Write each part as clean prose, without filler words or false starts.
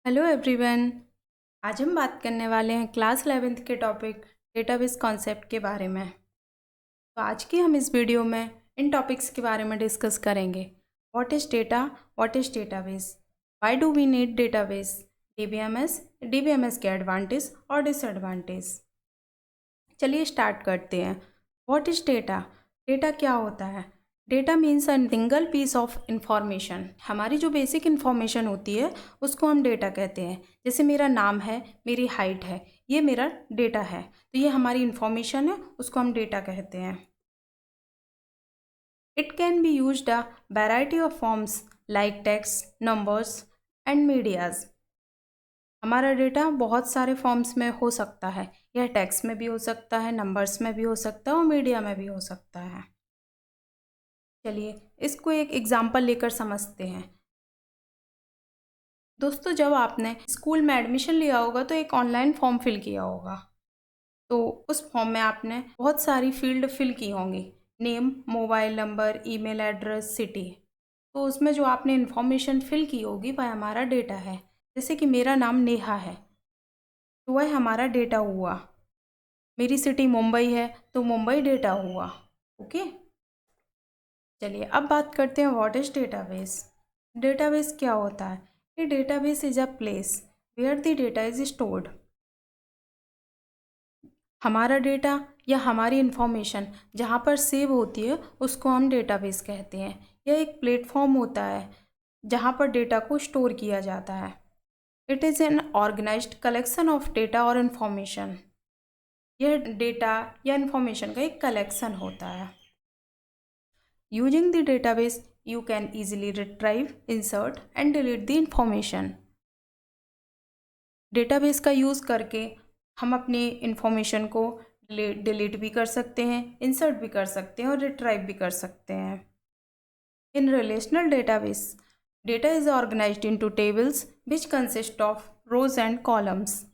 Hello everyone. आज हम बात करने वाले हैं क्लास 11th के टॉपिक डेटाबेस कॉन्सेप्ट के बारे में। तो आज की हम इस वीडियो में इन टॉपिक्स के बारे में डिस्कस करेंगे। What is data, what is database, why do we need database, DBMS के एडवांटेज और डिसएडवांटेज। चलिए स्टार्ट करते हैं। What is data? डेटा क्या होता है? Data means a single piece of information. हमारी जो बेसिक इन्फॉर्मेशन होती है उसको हम डेटा कहते हैं। जैसे मेरा नाम है, मेरी हाइट है, ये मेरा डेटा है। तो ये हमारी इन्फॉर्मेशन है, उसको हम डेटा कहते हैं। It can be used a variety of forms like text, numbers and medias. हमारा डेटा बहुत सारे फॉर्म्स में हो सकता है। यह टेक्स्ट में भी हो सकता है, नंबर्स में भी हो सकता है और मीडिया में भी हो सकता है। चलिए इसको एक एग्जाम्पल लेकर समझते हैं। दोस्तों, जब आपने स्कूल में एडमिशन लिया होगा तो एक ऑनलाइन फॉर्म फिल किया होगा। तो उस फॉर्म में आपने बहुत सारी फील्ड फिल की होंगी, name, mobile number, email address, city. तो उसमें जो आपने इन्फॉर्मेशन फिल की होगी वह हमारा डेटा है। जैसे कि मेरा नाम नेहा है तो वह हमारा डेटा हुआ। मेरी सिटी मुंबई है तो मुंबई डेटा हुआ। ओके, चलिए अब बात करते हैं व्हाट इज डेटाबेस। डेटाबेस क्या होता है? A database is a place where the data is stored. हमारा डेटा या हमारी इन्फॉर्मेशन जहाँ पर सेव होती है उसको हम डेटाबेस कहते हैं। यह एक प्लेटफॉर्म होता है जहाँ पर डेटा को स्टोर किया जाता है। It is an organised collection of data और इन्फॉर्मेशन। यह डेटा या इन्फॉर्मेशन का एक कलेक्शन होता है। Using the database, you can easily retrieve, insert and delete the information. Database का यूज़ करके हम अपनी इन्फॉर्मेशन को डिलीट भी कर सकते हैं, इंसर्ट भी कर सकते हैं और रिट्राइव भी कर सकते हैं। In relational database, data is organized into tables which consist of rows and columns.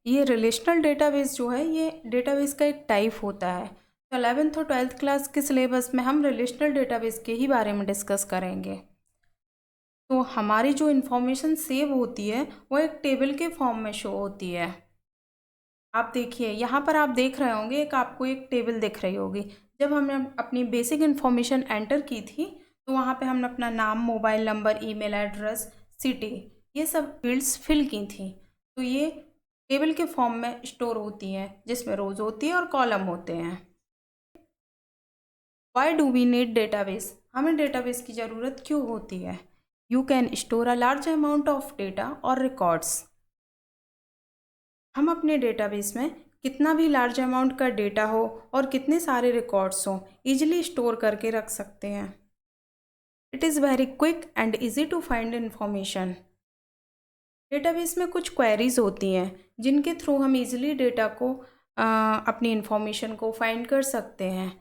ये रिलेशनल डेटाबेस जो है ये डेटाबेस का एक टाइप होता है। तो 11th और 12th क्लास के सिलेबस में हम रिलेशनल डेटाबेस के ही बारे में डिस्कस करेंगे। तो हमारी जो इन्फॉर्मेशन सेव होती है वो एक टेबल के फॉर्म में शो होती है। आप देखिए यहाँ पर आप देख रहे होंगे, आपको एक टेबल दिख रही होगी। जब हमने अपनी बेसिक इन्फॉर्मेशन एंटर की थी तो वहाँ पे हमने अपना नाम, mobile number, email address, city, ये सब फील्ड्स फिल की थी। तो ये टेबल के फॉर्म में स्टोर होती हैं जिसमें रोज होती है और कॉलम होते हैं। Why do we need database? हमें डेटाबेस की ज़रूरत क्यों होती है? You can store a large amount of data और रिकॉर्ड्स। हम अपने डेटाबेस में कितना भी लार्ज अमाउंट का डेटा हो और कितने सारे रिकॉर्ड्स हों, ईजिली स्टोर करके रख सकते हैं। It is very quick and easy to find information. Database में कुछ क्वेरीज होती हैं जिनके थ्रू हम इजीली डेटा को अपनी इंफॉर्मेशन को फाइंड कर सकते हैं।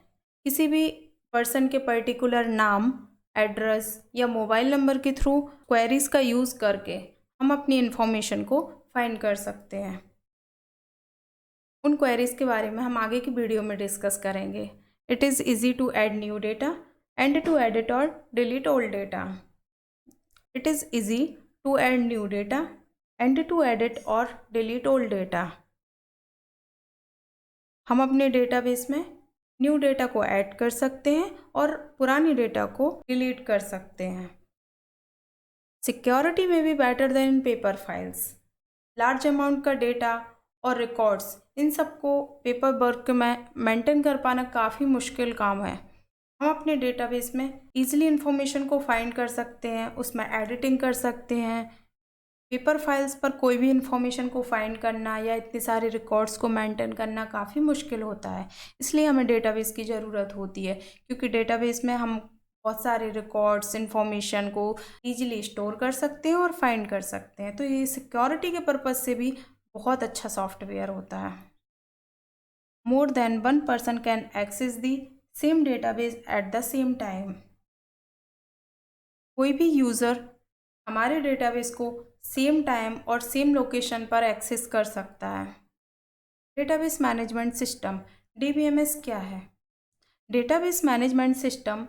किसी भी पर्सन के पर्टिकुलर नाम, एड्रेस या मोबाइल नंबर के थ्रू क्वेरीज का यूज़ करके हम अपनी इंफॉर्मेशन को फाइंड कर सकते हैं। उन क्वेरीज के बारे में हम आगे की वीडियो में डिस्कस करेंगे। It is easy to add new data and to edit और delete old data. It is easy to add new data and to edit और डिलीट ओल्ड डेटा। हम अपने डेटाबेस में न्यू डेटा को add कर सकते हैं और पुरानी डेटा को डिलीट कर सकते हैं। सिक्योरिटी में भी better than paper files. Large amount का डेटा और रिकॉर्ड्स, इन सबको पेपर वर्क में मेंटेन कर पाना काफ़ी मुश्किल काम है। हम अपने डेटाबेस में ईजिली इन्फॉर्मेशन को फाइंड कर सकते हैं, उसमें एडिटिंग कर सकते हैं। पेपर फाइल्स पर कोई भी इन्फॉर्मेशन को फाइंड करना या इतने सारे रिकॉर्ड्स को मेंटेन करना काफ़ी मुश्किल होता है। इसलिए हमें डेटाबेस की ज़रूरत होती है, क्योंकि डेटाबेस में हम बहुत सारे रिकॉर्ड्स, इन्फॉर्मेशन को ईजिली स्टोर कर सकते हैं और फाइंड कर सकते हैं। तो ये सिक्योरिटी के पर्पज़ से भी बहुत अच्छा सॉफ्टवेयर होता है। More than one person can access the same database at the same time. कोई भी यूज़र हमारे डेटाबेस को सेम टाइम और सेम लोकेशन पर एक्सेस कर सकता है। डेटाबेस मैनेजमेंट सिस्टम, डीबीएमएस क्या है? Database management system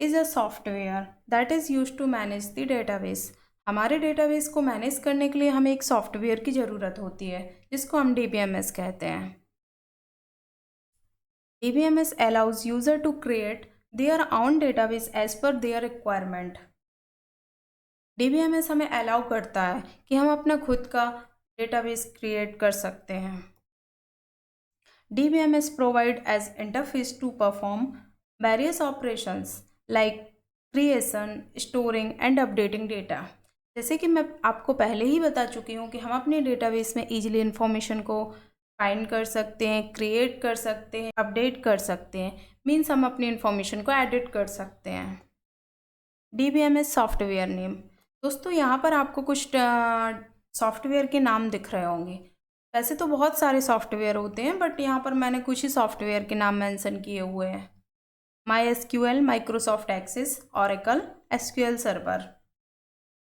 is a software that is used to manage the database. हमारे डेटाबेस को मैनेज करने के लिए हमें एक सॉफ्टवेयर की ज़रूरत होती है जिसको हम DBMS कहते हैं। DBMS allows user to create their own database as per their requirement. DBMS हमें अलाउ करता है कि हम अपना खुद का डेटाबेस क्रिएट कर सकते हैं। DBMS provide as interface to perform various operations like creation, storing and updating data. जैसे कि मैं आपको पहले ही बता चुकी हूँ कि हम अपने डेटाबेस में इजीली इन्फॉर्मेशन को फाइंड कर सकते हैं, क्रिएट कर सकते हैं, अपडेट कर सकते हैं, मीन्स हम अपनी इन्फॉर्मेशन को एडिट कर सकते हैं। DBMS software name. दोस्तों यहाँ पर आपको कुछ सॉफ्टवेयर के नाम दिख रहे होंगे। वैसे तो बहुत सारे सॉफ्टवेयर होते हैं बट यहाँ पर मैंने कुछ ही सॉफ्टवेयर के नाम मेंशन किए हुए हैं। MySQL, Microsoft Access, Oracle, SQL server.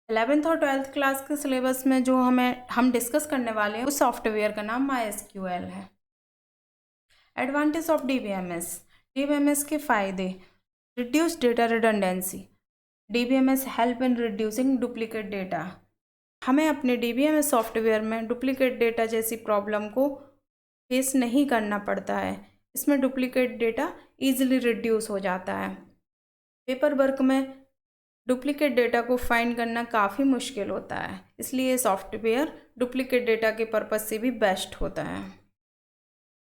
11th और 12th क्लास के सिलेबस में जो हम डिस्कस करने वाले हैं उस सॉफ्टवेयर का नाम MySQL है। एडवांटेज ऑफ DBMS के फ़ायदे। Reduce data redundancy. DBMS help in reducing duplicate data. हमें अपने DBMS सॉफ्टवेयर में डुप्लीकेट डेटा जैसी प्रॉब्लम को फेस नहीं करना पड़ता है। इसमें डुप्लीकेट डेटा ईजिली रिड्यूस हो जाता है। पेपर वर्क में डुप्लीकेट डेटा को फाइंड करना काफ़ी मुश्किल होता है, इसलिए ये सॉफ्टवेयर डुप्लीकेट डेटा के पर्पज़ से भी बेस्ट होता है।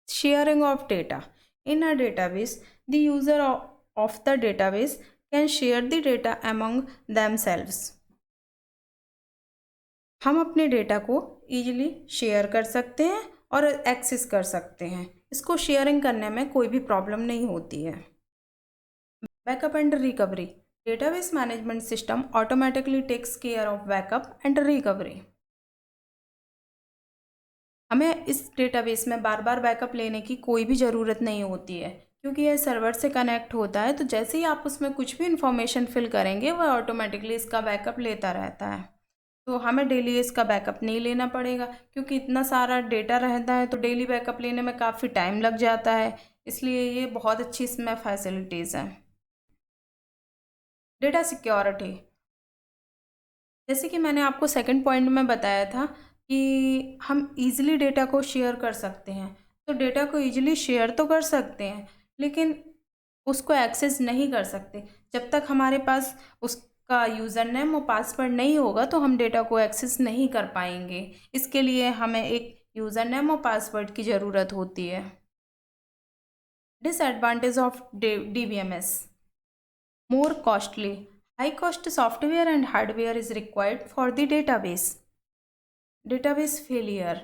Sharing of data. In a database the user of the database can share the data among themselves. हम अपने डेटा को ईजिली शेयर कर सकते हैं और एक्सेस कर सकते हैं। इसको शेयरिंग करने में कोई भी प्रॉब्लम नहीं होती है। Backup and recovery. Database management system automatically takes care of backup and recovery. हमें इस डेटाबेस में बार बार बैकअप लेने की कोई भी ज़रूरत नहीं होती है क्योंकि यह सर्वर से कनेक्ट होता है, तो जैसे ही आप उसमें कुछ भी इंफॉर्मेशन फिल करेंगे वह ऑटोमेटिकली इसका बैकअप लेता रहता है। तो हमें डेली इसका बैकअप नहीं लेना पड़ेगा क्योंकि इतना सारा डेटा रहता है तो डेली बैकअप लेने में काफ़ी टाइम लग जाता है, इसलिए ये बहुत अच्छी इसमें फैसिलिटीज़ हैं। Data security. जैसे कि मैंने आपको सेकंड पॉइंट में बताया था कि हम इजीली डेटा को शेयर कर सकते हैं, तो डेटा को इजीली शेयर तो कर सकते हैं लेकिन उसको एक्सेस नहीं कर सकते। जब तक हमारे पास उसका यूज़र नेम और पासवर्ड नहीं होगा तो हम डेटा को एक्सेस नहीं कर पाएंगे। इसके लिए हमें एक यूज़र नेम और पासवर्ड की ज़रूरत होती है। Disadvantage of DBMS। More costly. High cost software and hardware is required for the database. Database failure.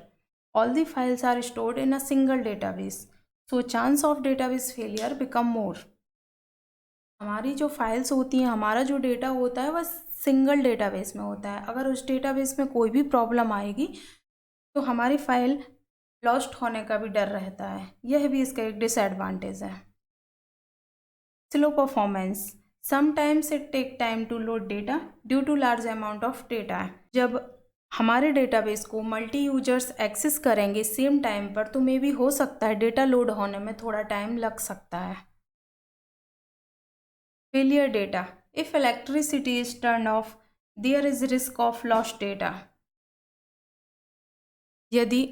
All the files are stored in a single database, so chance of database failure become more. हमारी जो files होती हैं, हमारा जो data होता है वह single database में होता है। अगर उस डेटाबेस में कोई भी प्रॉब्लम आएगी तो हमारी फाइल लॉस्ट होने का भी डर रहता है। यह भी इसका एक डिसएडवांटेज है। Slow performance. Sometimes it take time to load data due to large amount of data. जब हमारे डेटाबेस को मल्टी यूजर्स एक्सेस करेंगे सेम टाइम पर तो मे भी हो सकता है डेटा लोड होने में थोड़ा टाइम लग सकता है। Failure data. If electricity is turn of their is risk of lost data. यदि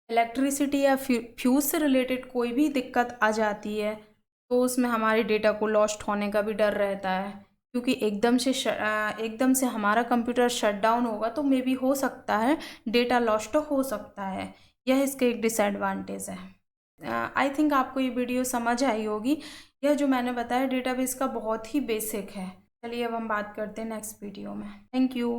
इलेक्ट्रिसिटी या फ्यूज से रिलेटेड कोई भी दिक्कत आ जाती है तो उसमें हमारे डेटा को लॉस्ट होने का भी डर रहता है क्योंकि एकदम से हमारा कंप्यूटर शट डाउन होगा तो मे बी हो सकता है डेटा लॉस्ट हो सकता है। यह इसका एक डिसएडवांटेज है। आई थिंक आपको ये वीडियो समझ आई होगी। यह जो मैंने बताया डेटाबेस का बहुत ही बेसिक है। चलिए अब हम बात करते हैं नेक्स्ट वीडियो में। Thank you.